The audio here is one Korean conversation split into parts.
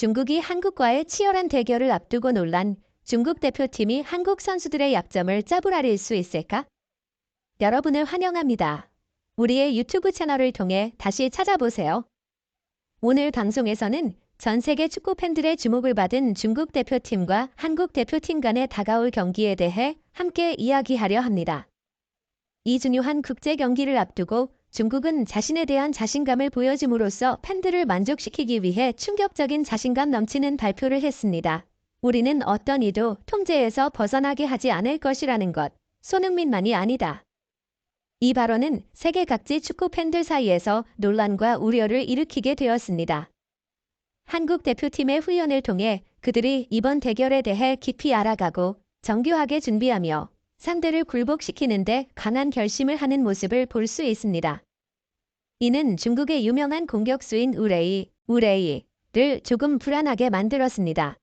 중국이 한국과의 치열한 대결을 앞두고 논란, 중국 대표팀이 한국 선수들의 약점을 짜부라릴 수 있을까? 여러분을 환영합니다. 우리의 유튜브 채널을 통해 다시 찾아보세요. 오늘 방송에서는 전 세계 축구 팬들의 주목을 받은 중국 대표팀과 한국 대표팀 간의 다가올 경기에 대해 함께 이야기하려 합니다. 이 중요한 국제 경기를 앞두고 중국은 자신에 대한 자신감을 보여줌으로써 팬들을 만족시키기 위해 충격적인 자신감 넘치는 발표를 했습니다. 우리는 어떤 이도 통제에서 벗어나게 하지 않을 것이라는 것, 손흥민만이 아니다. 이 발언은 세계 각지 축구 팬들 사이에서 논란과 우려를 일으키게 되었습니다. 한국 대표팀의 훈련을 통해 그들이 이번 대결에 대해 깊이 알아가고 정교하게 준비하며 상대를 굴복시키는 데 강한 결심을 하는 모습을 볼 수 있습니다. 이는 중국의 유명한 공격수인 우레이를 조금 불안하게 만들었습니다.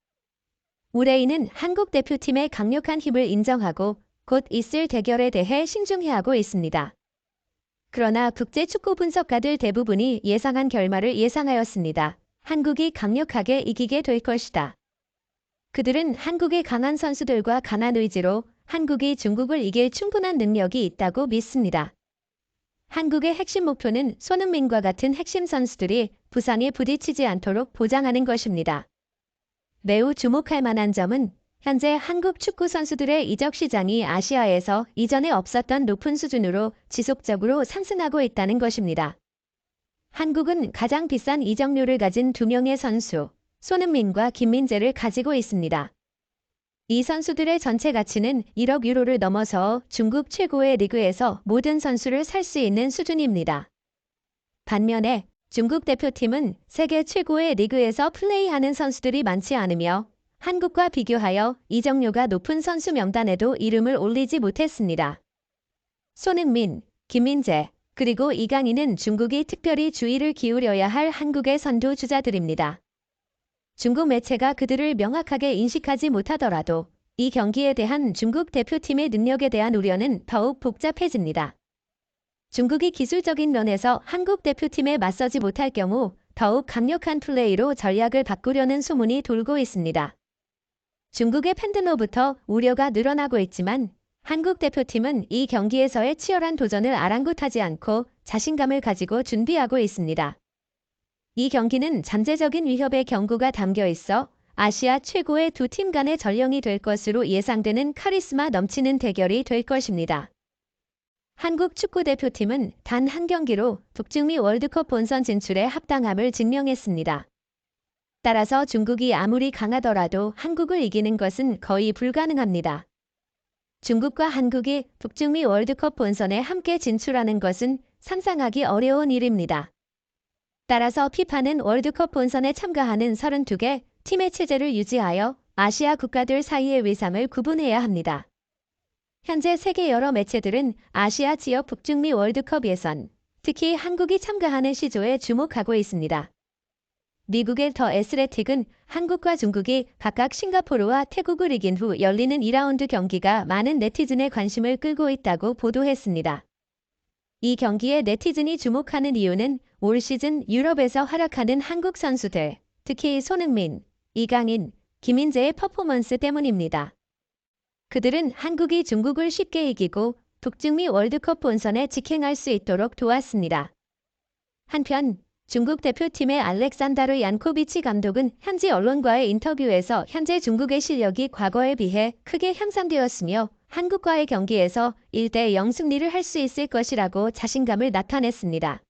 우레이는 한국 대표팀의 강력한 힘을 인정하고 곧 있을 대결에 대해 신중해하고 있습니다. 그러나 국제 축구 분석가들 대부분이 예상한 결말을 예상하였습니다. 한국이 강력하게 이기게 될 것이다. 그들은 한국의 강한 선수들과 강한 의지로 한국이 중국을 이길 충분한 능력이 있다고 믿습니다. 한국의 핵심 목표는 손흥민과 같은 핵심 선수들이 부상에 부딪히지 않도록 보장하는 것입니다. 매우 주목할 만한 점은 현재 한국 축구 선수들의 이적 시장이 아시아에서 이전에 없었던 높은 수준으로 지속적으로 상승하고 있다는 것입니다. 한국은 가장 비싼 이적료를 가진 두 명의 선수, 손흥민과 김민재를 가지고 있습니다. 이 선수들의 전체 가치는 1억 유로를 넘어서 중국 최고의 리그에서 모든 선수를 살 수 있는 수준입니다. 반면에 중국 대표팀은 세계 최고의 리그에서 플레이하는 선수들이 많지 않으며 한국과 비교하여 이적료가 높은 선수 명단에도 이름을 올리지 못했습니다. 손흥민, 김민재, 그리고 이강인은 중국이 특별히 주의를 기울여야 할 한국의 선두 주자들입니다. 중국 매체가 그들을 명확하게 인식하지 못하더라도 이 경기에 대한 중국 대표팀의 능력에 대한 우려는 더욱 복잡해집니다. 중국이 기술적인 면에서 한국 대표팀에 맞서지 못할 경우 더욱 강력한 플레이로 전략을 바꾸려는 소문이 돌고 있습니다. 중국의 팬들로부터 우려가 늘어나고 있지만 한국 대표팀은 이 경기에서의 치열한 도전을 아랑곳하지 않고 자신감을 가지고 준비하고 있습니다. 이 경기는 잠재적인 위협의 경고가 담겨 있어 아시아 최고의 두 팀 간의 전령이 될 것으로 예상되는 카리스마 넘치는 대결이 될 것입니다. 한국 축구대표팀은 단 한 경기로 북중미 월드컵 본선 진출에 합당함을 증명했습니다. 따라서 중국이 아무리 강하더라도 한국을 이기는 것은 거의 불가능합니다. 중국과 한국이 북중미 월드컵 본선에 함께 진출하는 것은 상상하기 어려운 일입니다. 따라서 피파는 월드컵 본선에 참가하는 32개 팀의 체제를 유지하여 아시아 국가들 사이의 위상을 구분해야 합니다. 현재 세계 여러 매체들은 아시아 지역 북중미 월드컵 예선, 특히 한국이 참가하는 시조에 주목하고 있습니다. 미국의 더 애슬레틱은 한국과 중국이 각각 싱가포르와 태국을 이긴 후 열리는 2라운드 경기가 많은 네티즌의 관심을 끌고 있다고 보도했습니다. 이 경기에 네티즌이 주목하는 이유는 올 시즌 유럽에서 활약하는 한국 선수들, 특히 손흥민, 이강인, 김민재의 퍼포먼스 때문입니다. 그들은 한국이 중국을 쉽게 이기고 북중미 월드컵 본선에 직행할 수 있도록 도왔습니다. 한편 중국 대표팀의 알렉산다르 얀코비치 감독은 현지 언론과의 인터뷰에서 현재 중국의 실력이 과거에 비해 크게 향상되었으며 한국과의 경기에서 1대0 승리를 할 수 있을 것이라고 자신감을 나타냈습니다.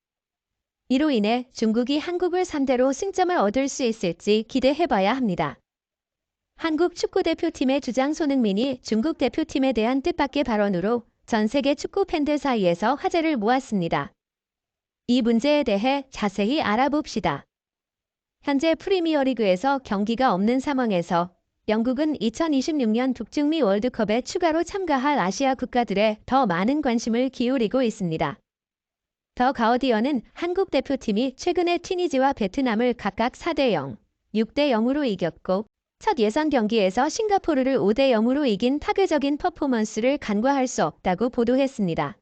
이로 인해 중국이 한국을 상대로 승점을 얻을 수 있을지 기대해봐야 합니다. 한국 축구대표팀의 주장 손흥민이 중국 대표팀에 대한 뜻밖의 발언으로 전 세계 축구 팬들 사이에서 화제를 모았습니다. 이 문제에 대해 자세히 알아봅시다. 현재 프리미어리그에서 경기가 없는 상황에서 영국은 2026년 북중미 월드컵에 추가로 참가할 아시아 국가들에 더 많은 관심을 기울이고 있습니다. 더 가어디언은 한국 대표팀이 최근에 튀니지와 베트남을 각각 4대0, 6대0으로 이겼고 첫 예선 경기에서 싱가포르를 5대0으로 이긴 파괴적인 퍼포먼스를 간과할 수 없다고 보도했습니다.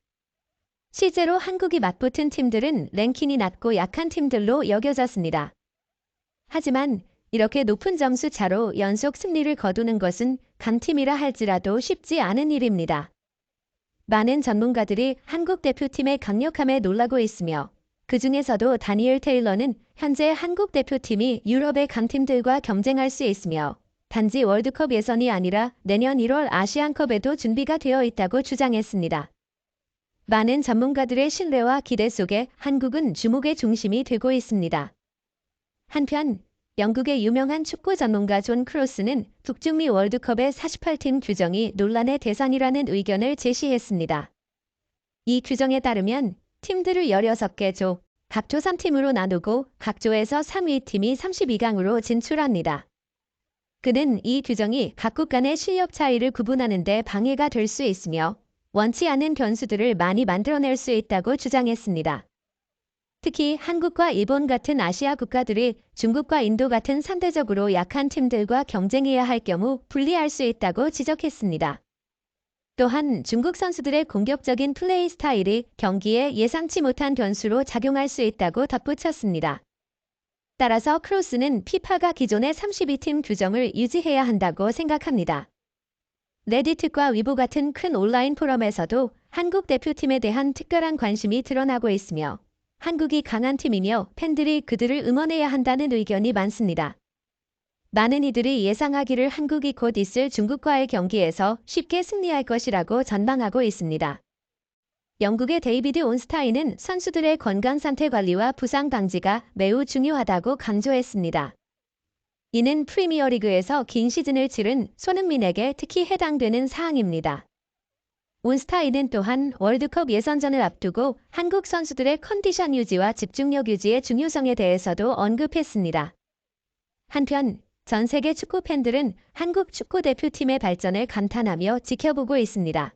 실제로 한국이 맞붙은 팀들은 랭킹이 낮고 약한 팀들로 여겨졌습니다. 하지만 이렇게 높은 점수 차로 연속 승리를 거두는 것은 강팀이라 할지라도 쉽지 않은 일입니다. 많은 전문가들이 한국 대표팀의 강력함에 놀라고 있으며 그 중에서도 다니엘 테일러는 현재 한국 대표팀이 유럽의 강팀들과 경쟁할 수 있으며 단지 월드컵 예선이 아니라 내년 1월 아시안컵에도 준비가 되어 있다고 주장했습니다. 많은 전문가들의 신뢰와 기대 속에 한국은 주목의 중심이 되고 있습니다. 한편 영국의 유명한 축구 전문가 존 크로스는 북중미 월드컵의 48팀 규정이 논란의 대상이라는 의견을 제시했습니다. 이 규정에 따르면 팀들을 16개 조, 각 조 3팀으로 나누고 각 조에서 3위 팀이 32강으로 진출합니다. 그는 이 규정이 각국 간의 실력 차이를 구분하는 데 방해가 될 수 있으며 원치 않은 변수들을 많이 만들어낼 수 있다고 주장했습니다. 특히 한국과 일본 같은 아시아 국가들이 중국과 인도 같은 상대적으로 약한 팀들과 경쟁해야 할 경우 불리할 수 있다고 지적했습니다. 또한 중국 선수들의 공격적인 플레이 스타일이 경기에 예상치 못한 변수로 작용할 수 있다고 덧붙였습니다. 따라서 크로스는 피파가 기존의 32팀 규정을 유지해야 한다고 생각합니다. 레디트과 위보 같은 큰 온라인 포럼에서도 한국 대표팀에 대한 특별한 관심이 드러나고 있으며 한국이 강한 팀이며 팬들이 그들을 응원해야 한다는 의견이 많습니다. 많은 이들이 예상하기를 한국이 곧 있을 중국과의 경기에서 쉽게 승리할 것이라고 전망하고 있습니다. 영국의 데이비드 온스타인은 선수들의 건강 상태 관리와 부상 방지가 매우 중요하다고 강조했습니다. 이는 프리미어리그에서 긴 시즌을 치른 손흥민에게 특히 해당되는 사항입니다. 온스타인은 또한 월드컵 예선전을 앞두고 한국 선수들의 컨디션 유지와 집중력 유지의 중요성에 대해서도 언급했습니다. 한편 전 세계 축구 팬들은 한국 축구 대표팀의 발전을 감탄하며 지켜보고 있습니다.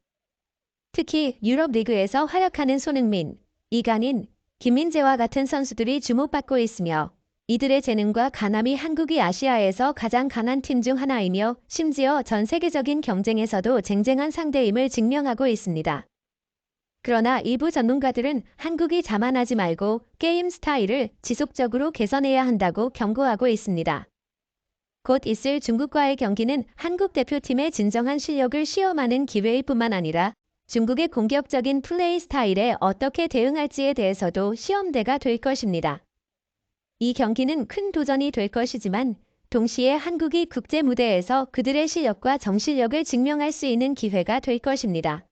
특히 유럽 리그에서 활약하는 손흥민, 이강인, 김민재와 같은 선수들이 주목받고 있으며 이들의 재능과 가남이 한국이 아시아에서 가장 강한 팀 중 하나이며 심지어 전 세계적인 경쟁에서도 쟁쟁한 상대임을 증명하고 있습니다. 그러나 일부 전문가들은 한국이 자만하지 말고 게임 스타일을 지속적으로 개선해야 한다고 경고하고 있습니다. 곧 있을 중국과의 경기는 한국 대표팀의 진정한 실력을 시험하는 기회일 뿐만 아니라 중국의 공격적인 플레이 스타일에 어떻게 대응할지에 대해서도 시험대가 될 것입니다. 이 경기는 큰 도전이 될 것이지만 동시에 한국이 국제 무대에서 그들의 실력과 정실력을 증명할 수 있는 기회가 될 것입니다.